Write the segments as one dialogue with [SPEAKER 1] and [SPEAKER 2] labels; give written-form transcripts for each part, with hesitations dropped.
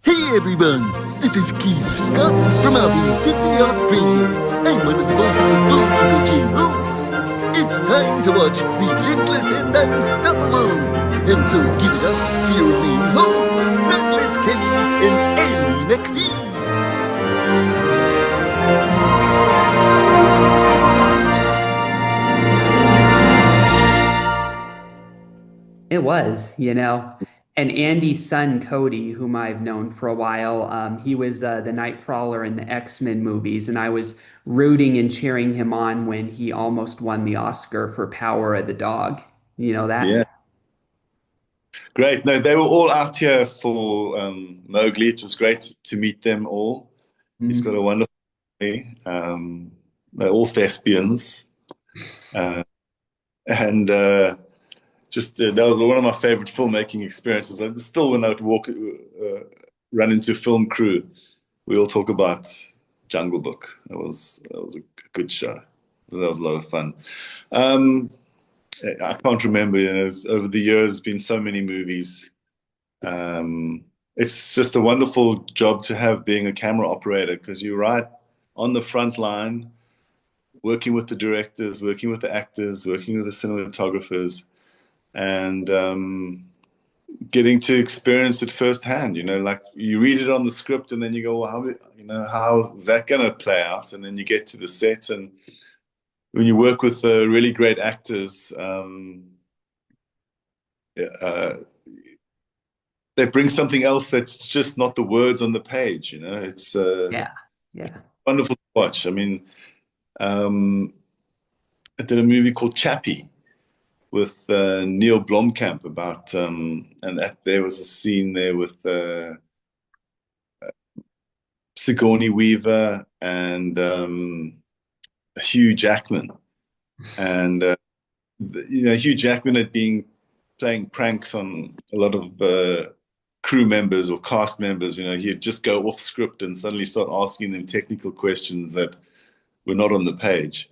[SPEAKER 1] Hey everyone, this is Keith Scott from up in Sydney, Australia. I'm one of the voices of Bull Eagle J. Moose. It's time to watch Relentless and Unstoppable. And so give it up for your main hosts, Douglas Kelly and Andy McPhee.
[SPEAKER 2] It was, and Andy's son, Cody, whom I've known for a while, he was the Nightcrawler in the X-Men movies, and I was rooting and cheering him on when he almost won the Oscar for Power of the Dog. You know
[SPEAKER 3] Yeah,
[SPEAKER 2] that?
[SPEAKER 3] great. No, they were all out here for Mowgli. It was great to meet them all. He's got a
[SPEAKER 2] Mhm.
[SPEAKER 3] wonderful family. They're all thespians, uh, and just that was one of my favorite filmmaking experiences. I still, when I would run into film crew, we all talk about Jungle Book. That was a good show. That was a lot of fun. Um, I can't remember. Over the years, been so many movies. Um, it's just a wonderful job to have being a camera operator because you're right on the front line, working with the directors, working with the actors, working with the cinematographers, and getting to experience it firsthand. Like you read it on the script and then you go, well, how is that going to play out? And then you get to the set, and when you work with really great actors, uh, they bring something else that's just not the words on the page. It's
[SPEAKER 2] Yeah, yeah.
[SPEAKER 3] wonderful to watch. I mean, um, I did a movie called Chappie with Neil Blomkamp about, and there was a scene there with Sigourney Weaver and Hugh Jackman, and Hugh Jackman had been playing pranks on a lot of crew members or cast members. He'd just go off script and suddenly start asking them technical questions that were not on the page.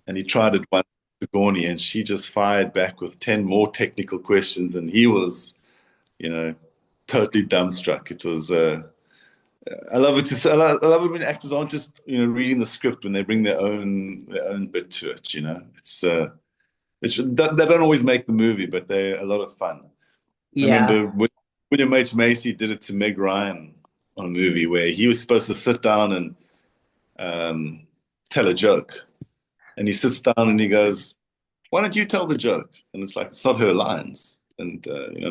[SPEAKER 3] And he tried it once to Sigourney, and she just fired back with 10 more technical questions, and he was, you know, totally dumbstruck. It was. I love it. I love it when actors aren't just reading the script when they bring their own bit to it. They don't always make the movie, but they're a lot of fun. I
[SPEAKER 2] Yeah.
[SPEAKER 3] remember when William H. Macy did it to Meg Ryan on a movie where he was supposed to sit down and tell a joke. And he sits down and he goes, "Why don't you tell the joke?" And it's like, it's not her lines. And,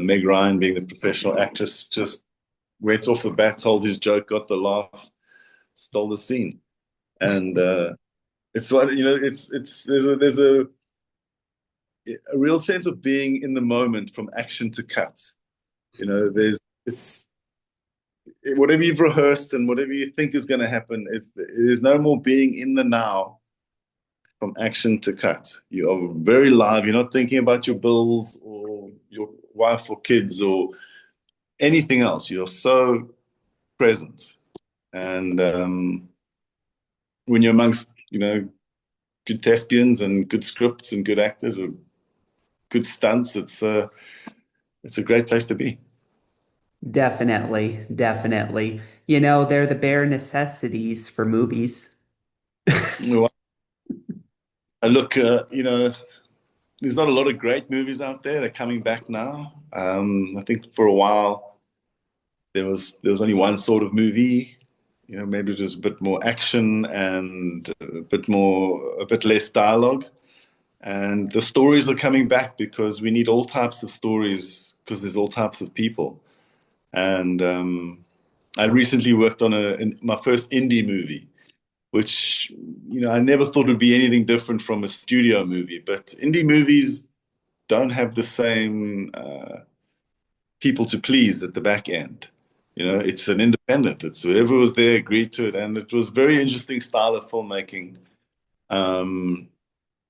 [SPEAKER 3] Meg Ryan, being the professional actress, just went off the bat, told his joke, got the laugh, stole the scene. And it's what, there's a real sense of being in the moment from action to cut. It's whatever you've rehearsed and whatever you think is going to happen. There's no more being in the now from action to cut. You are very live. You're not thinking about your bills or your wife or kids or anything else. You're so present. And when you're amongst, good thespians and good scripts and good actors or good stunts, it's a great place to be.
[SPEAKER 2] Definitely, definitely. They're the bare necessities for movies.
[SPEAKER 3] Well, I look, there's not a lot of great movies out there. They're coming back now. I think for a while there was only one sort of movie. Maybe it was a bit more action and a bit less dialogue. And the stories are coming back because we need all types of stories because there's all types of people. And I recently worked on my first indie movie, which I never thought would be anything different from a studio movie. But indie movies don't have the same people to please at the back end. It's an independent. It's whoever was there agreed to it, and it was very interesting style of filmmaking. Um,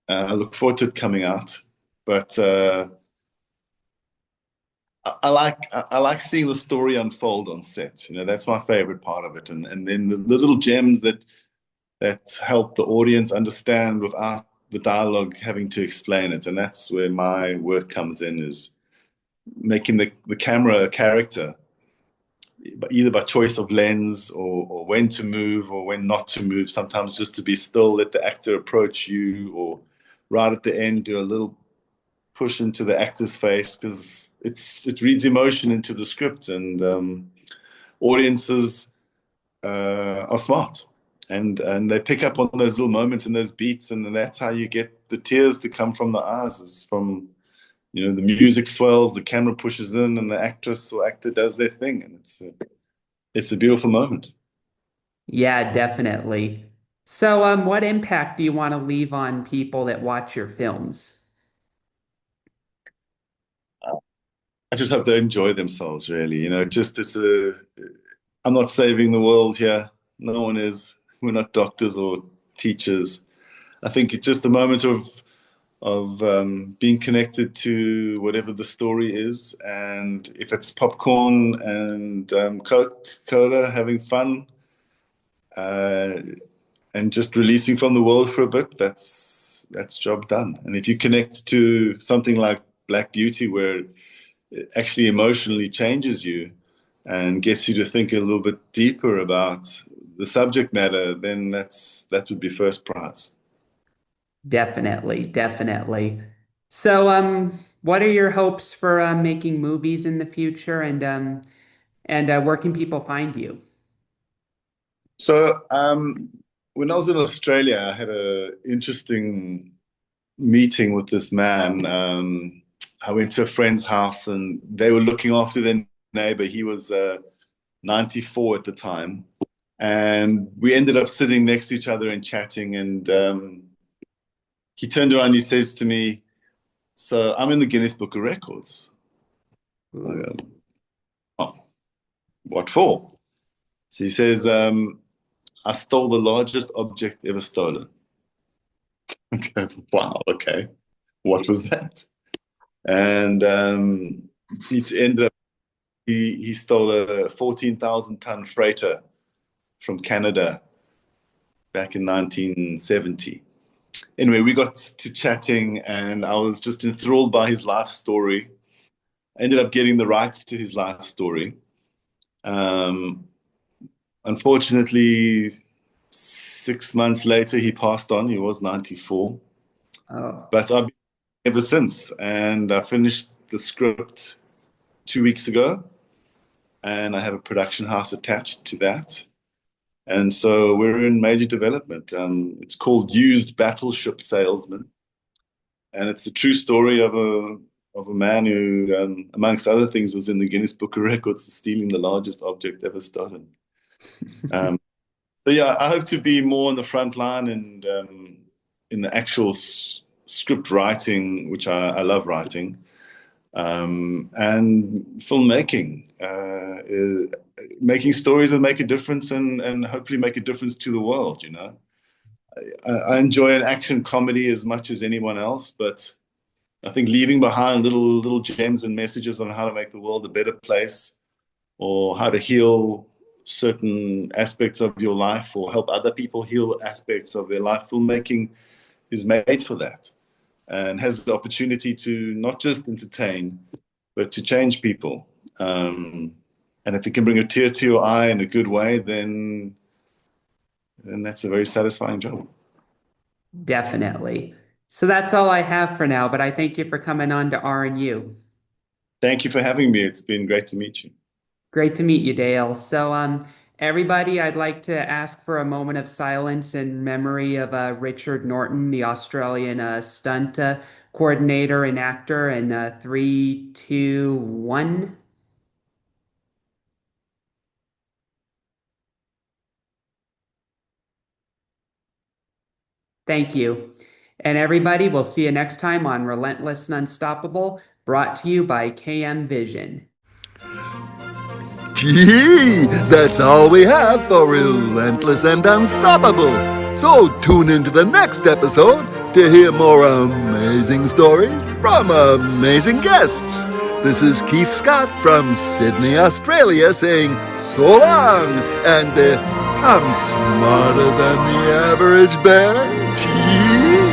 [SPEAKER 3] I look forward to it coming out, but I like seeing the story unfold on set. That's my favorite part of it, and then the little gems that help the audience understand without the dialogue having to explain it, and that's where my work comes in, is making the camera a character. either by choice of lens or when to move or when not to move. Sometimes just to be still, let the actor approach you, or right at the end do a little push into the actor's face, because it reads emotion into the script, and audiences are smart, and they pick up on those little moments and those beats, and that's how you get the tears to come from the eyes, is from, you know, the music swells, the camera pushes in, and the actress or actor does their thing, and it's a beautiful moment.
[SPEAKER 2] Yeah, definitely. So, what impact do you want to leave on people that watch your films?
[SPEAKER 3] I just hope they enjoy themselves, really. You know, just I'm not saving the world here. No one is. We're not doctors or teachers. I think it's just a moment of being connected to whatever the story is, and if it's popcorn and Coca-Cola, having fun, uh, and just releasing from the world for a bit, that's job done. And if you connect to something like Black Beauty, where it actually emotionally changes you and gets you to think a little bit deeper about the subject matter, then that would be first prize.
[SPEAKER 2] Definitely, definitely. So, what are your hopes for making movies in the future, and where can people find you?
[SPEAKER 3] So when I was in Australia, I had an interesting meeting with this man. I went to a friend's house, and they were looking after their neighbor. He was 94 at the time. And we ended up sitting next to each other and chatting. And he turned around and he says to me, "So I'm in the Guinness Book of Records." I go, "Oh, what for?" So he says, "I stole the largest object ever stolen." Okay, wow, okay. What was that? And he ended up, he stole a 14,000-ton freighter from Canada back in 1970. Anyway, we got to chatting, and I was just enthralled by his life story. I ended up getting the rights to his life story. Um, Unfortunately, 6 months later, he passed on. He was 94.
[SPEAKER 2] Oh,
[SPEAKER 3] But I've been ever since, and I finished the script 2 weeks ago, and I have a production house attached to that. And so we're in major development. It's called Used Battleship Salesman, and it's the true story of a man who, amongst other things, was in the Guinness Book of Records for stealing the largest object ever stolen. Um, so yeah, I hope to be more on the front line, and in the actual script writing, which I love writing, and filmmaking, making stories that make a difference, and hopefully make a difference to the world. You know, I enjoy an action comedy as much as anyone else, but I think leaving behind little gems and messages on how to make the world a better place, or how to heal certain aspects of your life, or help other people heal aspects of their life. Filmmaking is made for that, and has the opportunity to not just entertain, but to change people. And if it can bring a tear to your eye in a good way, then that's a very satisfying job.
[SPEAKER 2] definitely. So that's all I have for now, but I thank you for coming on to RNU.
[SPEAKER 3] Thank you for having me. It's been great to meet you.
[SPEAKER 2] Great to meet you, Dale. So, everybody, I'd like to ask for a moment of silence in memory of Richard Norton, the Australian stunt coordinator and actor. And 3, 2, 1. Thank you. And everybody, we'll see you next time on Relentless and Unstoppable, brought to you by KM Vision.
[SPEAKER 1] Gee, that's all we have for Relentless and Unstoppable. So tune into the next episode to hear more amazing stories from amazing guests. This is Keith Scott from Sydney, Australia, saying so long, and I'm smarter than the average bear. Gee.